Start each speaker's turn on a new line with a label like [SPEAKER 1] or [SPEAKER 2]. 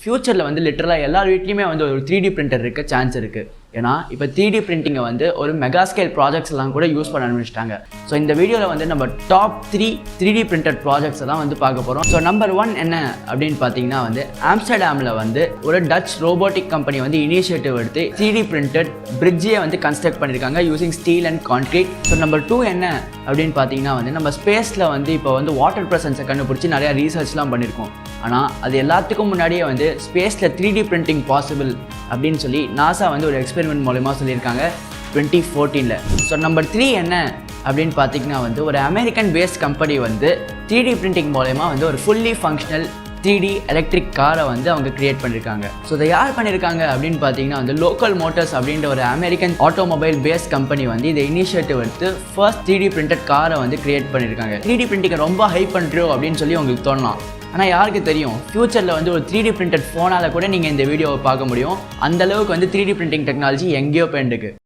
[SPEAKER 1] ஃபியூச்சரில் வந்து லிட்டரலாக எல்லார் வீட்லேயுமே வந்து ஒரு 3D பிரிண்டர் இருக்க சான்ஸ் இருக்குது. ஏன்னா இப்போ 3D பிரிண்டிங்கை வந்து ஒரு மெகா ஸ்கேல் ப்ராஜெக்ட்ஸ் எல்லாம் கூட யூஸ் பண்ண ஆரம்பிச்சிட்டாங்க. ஸோ இந்த வீடியோவில் வந்து நம்ம டாப் 3D பிரிண்டட் ப்ராஜெக்ட்ஸ் தான் வந்து பார்க்க போகிறோம். ஸோ நம்பர் 1 என்ன அப்படின்னு பார்த்தீங்கன்னா வந்து ஆம்ஸ்டர்டாமில் வந்து ஒரு டச் ரோபோட்டிக் கம்பெனி வந்து இனிஷியேட்டிவ் எடுத்து 3D பிரிண்டட் பிரிட்ஜியை வந்து கன்ஸ்ட்ரக்ட் பண்ணியிருக்காங்க using steel and concrete. So number 2 என்ன அப்படின்னு பார்த்தீங்கன்னா வந்து நம்ம ஸ்பேஸில் வந்து இப்போ வந்து வாட்டர் ப்ரெசன்ஸை கண்டுபிடிச்சி நிறையா ரீசர்ச்லாம் பண்ணியிருக்கோம். ஆனால் அது எல்லாத்துக்கும் முன்னாடியே வந்து ஸ்பேஸில் 3D பிரிண்டிங் பாசிபிள் அப்படின்னு சொல்லி நாசா வந்து ஒரு எக்ஸ்பெரிமெண்ட் மூலமாக சொல்லியிருக்காங்க 2014. ஸோ நம்பர் 3 என்ன அப்படின்னு பார்த்தீங்கன்னா வந்து ஒரு அமெரிக்கன் பேஸ்ட் கம்பெனி வந்து 3D பிரிண்டிங் மூலமாக வந்து ஒரு ஃபுல்லி ஃபங்க்ஷனல் 3D எலக்ட்ரிக் காரை வந்து அவங்க கிரியேட் பண்ணியிருக்காங்க. ஸோ இதை யார் பண்ணியிருக்காங்க அப்படின்னு பார்த்தீங்கன்னா வந்து லோக்கல் மோட்டர்ஸ் அப்படின்ற ஒரு அமெரிக்கன் ஆட்டோமொபைல் பேஸ்ட் கம்பெனி வந்து இதை இனிஷியேட்டிவ் எடுத்து ஃபர்ஸ்ட் 3D பிரிண்டட் காரை வந்து கிரியேட் பண்ணியிருக்காங்க. 3D பிரிண்டிங்கை ரொம்ப ஹைப் பண்ணுறோம் அப்படின்னு சொல்லி உங்களுக்கு தோணலாம். ஆனால் யாருக்கு தெரியும், ஃபியூச்சரில் வந்து ஒரு 3D பிரிண்டட் ஃபோனால் கூட நீங்கள் இந்த வீடியோவை பார்க்க முடியும். அந்தளவுக்கு வந்து 3D பிரிண்டிங் டெக்னாலஜி எங்கேயோ போயிருக்கு.